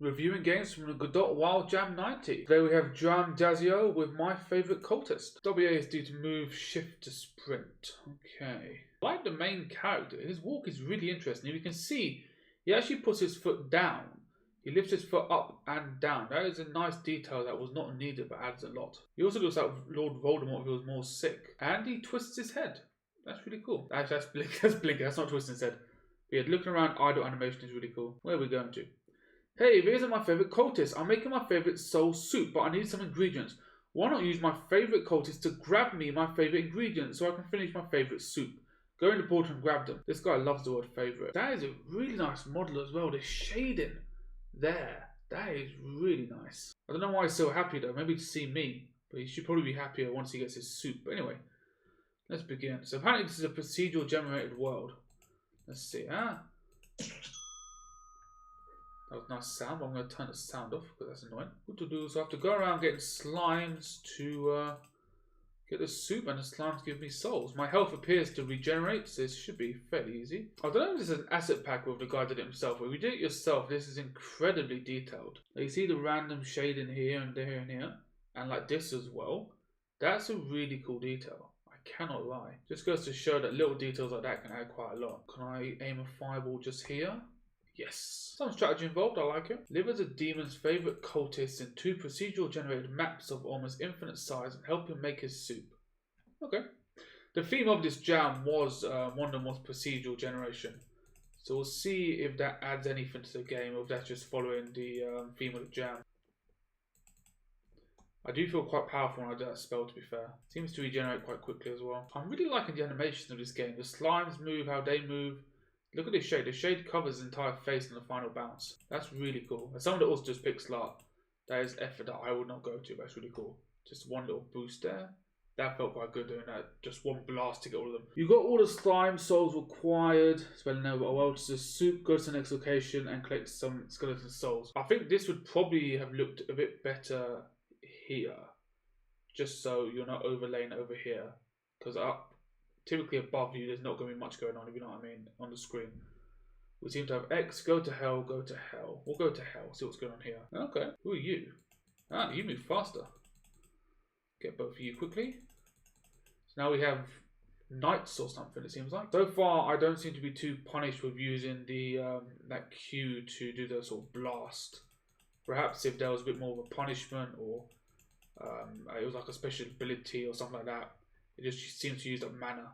Reviewing games from the Godot Wild Jam 90. Today we have Jaum Dazio with My Favourite Cultist. WA is due to move, shift to sprint. Okay. I like the main character. His walk is really interesting. You can see he actually puts his foot down. He lifts his foot up and down. That is a nice detail that was not needed but adds a lot. He also looks like Lord Voldemort if he was more sick. And he twists his head. That's really cool. Actually, that's blinking. That's not twisting his head. But yeah, looking around idle animation is really cool. Where are we going to? Hey, these are my favourite cultists. I'm making my favourite soul soup, but I need some ingredients. Why not use my favourite cultist to grab me my favourite ingredients so I can finish my favourite soup? Go in the portal and grab them. This guy loves the word favourite. That is a really nice model as well. The shading there. That is really nice. I don't know why he's so happy though. Maybe to see me. But he should probably be happier once he gets his soup. But anyway, let's begin. So apparently this is a procedural generated world. Let's see. That was a nice sound, but I'm going to turn the sound off because that's annoying. What to do? So I have to go around getting slimes to get the soup, and the slimes give me souls. My health appears to regenerate, so this should be fairly easy. I don't know if this is an asset pack or if the guy did it himself, but if you do it yourself, this is incredibly detailed. You see the random shading here and there and here, and like this as well. That's a really cool detail. I cannot lie. Just goes to show that little details like that can add quite a lot. Can I aim a fireball just here? Yes. Some strategy involved, I like it. Live as a demon's favourite cultist in 2 procedural generated maps of almost infinite size and help him make his soup. Okay. The theme of this jam was one of them was procedural generation. So we'll see if that adds anything to the game or if that's just following the theme of the jam. I do feel quite powerful when I do that spell, to be fair. Seems to regenerate quite quickly as well. I'm really liking the animation of this game. The slimes move, how they move. Look at this shade. The shade covers his entire face in the final bounce. That's really cool. And some of it also just pixel art. That is effort that I would not go to, but that's really cool. Just one little boost there. That felt quite good doing that. Just one blast to get all of them. You got all the slime souls required. Spelling over. Oh well, to the soup, go to the next location and collect some skeleton souls. I think this would probably have looked a bit better here. Just so you're not overlaying over here. Because typically above you, there's not going to be much going on, if you know what I mean, on the screen. We seem to have X, go to hell, go to hell. We'll go to hell, see what's going on here. Okay, who are you? Ah, you move faster. Get both of you quickly. So now we have knights or something, it seems like. So far, I don't seem to be too punished with using the that Q to do the sort of blast. Perhaps if there was a bit more of a punishment or it was like a special ability or something like that. It just seems to use up mana,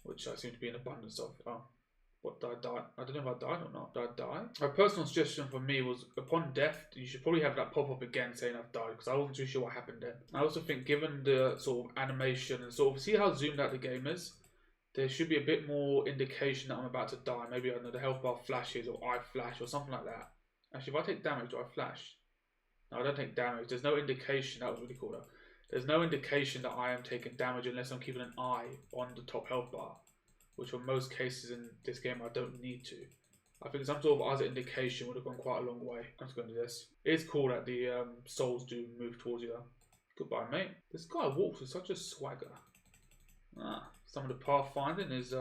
which I seem to be in abundance of. Oh, what, did I die? I don't know if I died or not. Did I die? My personal suggestion for me was, upon death, you should probably have that pop up again saying I've died, because I wasn't too sure what happened then. I also think given the sort of animation and sort of, see how zoomed out the game is? There should be a bit more indication that I'm about to die. Maybe, I don't know, the health bar flashes or I flash or something like that. Actually, if I take damage, do I flash? No, I don't take damage. There's no indication. That was really cool though. There's no indication that I am taking damage unless I'm keeping an eye on the top health bar, which for most cases in this game I don't need to. I think some sort of other indication would have gone quite a long way. I'm just going to do this. It's cool that the souls do move towards you though. Goodbye, mate. This guy walks with such a swagger. Some of the pathfinding is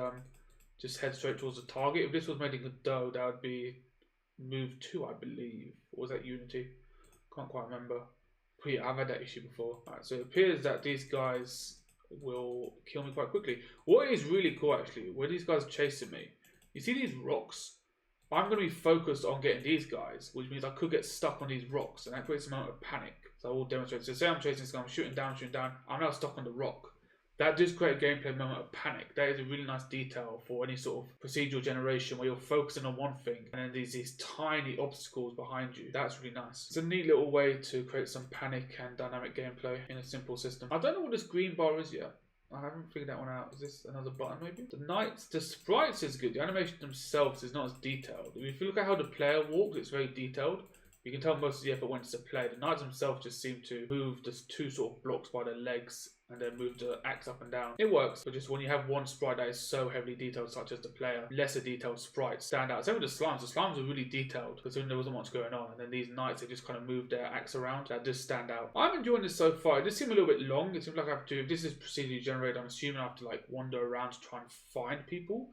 just head straight towards the target. If this was made in Godot, that would be move 2, I believe. Or was that Unity? Can't quite remember. But yeah, I've had that issue before. Alright, so it appears that these guys will kill me quite quickly. What is really cool actually, where these guys are chasing me, you see these rocks? I'm going to be focused on getting these guys, which means I could get stuck on these rocks, and that creates a moment of panic. So I will demonstrate. So say I'm chasing this guy, I'm shooting down, I'm now stuck on the rock. That does create a gameplay moment of panic. That is a really nice detail for any sort of procedural generation where you're focusing on one thing and then there's these tiny obstacles behind you. That's really nice. It's a neat little way to create some panic and dynamic gameplay in a simple system. I don't know what this green bar is yet. I haven't figured that one out. Is this another button maybe? The knights, the sprites is good. The animation themselves is not as detailed. If you look at how the player walks, it's very detailed. You can tell most of the effort went to play. The knights themselves just seem to move just 2 sort of blocks by their legs and then move the axe up and down. It works, but just when you have one sprite that is so heavily detailed, such as the player, lesser detailed sprites stand out. Same with the slimes. The slimes are really detailed because there wasn't much going on. And then these knights, they just kind of move their axe around. That does stand out. I'm enjoying this so far. It does seem a little bit long. It seems like I have to, if this is procedurally generated, I'm assuming I have to like wander around to try and find people.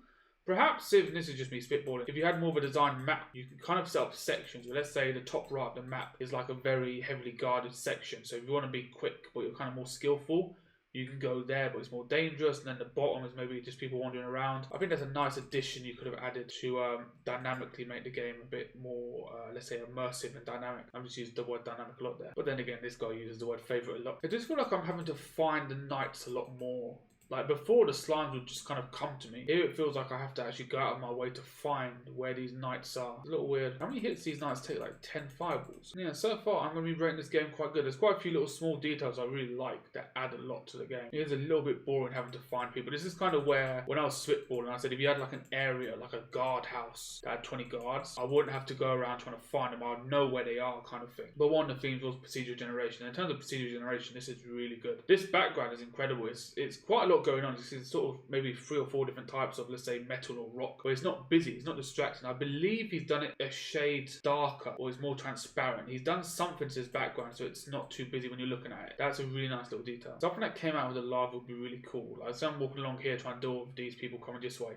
Perhaps if, this is just me spitballing, if you had more of a designed map, you can kind of set up sections. So let's say the top right of the map is like a very heavily guarded section. So if you want to be quick, but you're kind of more skillful, you can go there, but it's more dangerous. And then the bottom is maybe just people wandering around. I think that's a nice addition you could have added to dynamically make the game a bit more, let's say, immersive and dynamic. I'm just using the word dynamic a lot there. But then again, this guy uses the word favourite a lot. I just feel like I'm having to find the knights a lot more. Like before, the slimes would just kind of come to me. Here it feels like I have to actually go out of my way to find where these knights are. It's a little weird. How many hits these knights take? Like 10 fireballs. Yeah, so far I'm going to be rating this game quite good. There's quite a few little small details I really like that add a lot to the game. It is a little bit boring having to find people. This is kind of where, when I was spitballing, I said if you had like an area, like a guard house that had 20 guards, I wouldn't have to go around trying to find them. I would know where they are kind of thing. But one of the themes was procedural generation. In terms of procedural generation, this is really good. This background is incredible. It's quite a lot going on. It's sort of maybe 3 or 4 different types of, let's say, metal or rock, but it's not busy, it's not distracting. I believe he's done it a shade darker, or it's more transparent. He's done something to his background so it's not too busy when you're looking at it. That's a really nice little detail. Something that came out with the lava would be really cool. Like, so I'm walking along here trying to deal with these people coming this way,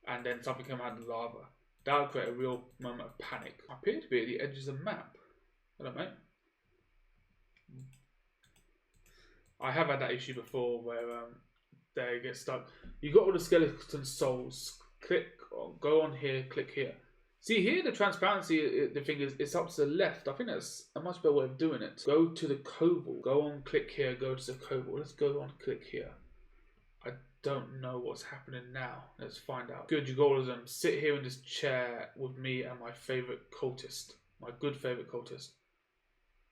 and then something came out of the lava. That would create a real moment of panic. I appear to be at the edges of the map. Hello, mate. I have had that issue before where they get stuck. You got all the skeleton souls. Click, go on here, click here. See here, the transparency, the thing is, it's up to the left. I think that's a much better way of doing it. Go to the kobold. Go on, click here, go to the kobold. Let's go on, click here. I don't know what's happening now. Let's find out. Good, you got all of them. Sit here in this chair with me and my favourite cultist. My good favourite cultist.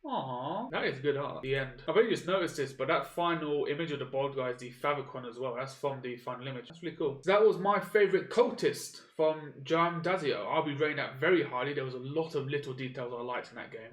Aww, that is good art. The end. I've only just noticed this, but that final image of the bald guy is the favicon as well. That's from the final image. That's really cool. So that was my favourite cultist from Jaum Dazio. I'll be rating that very highly. There was a lot of little details I liked in that game.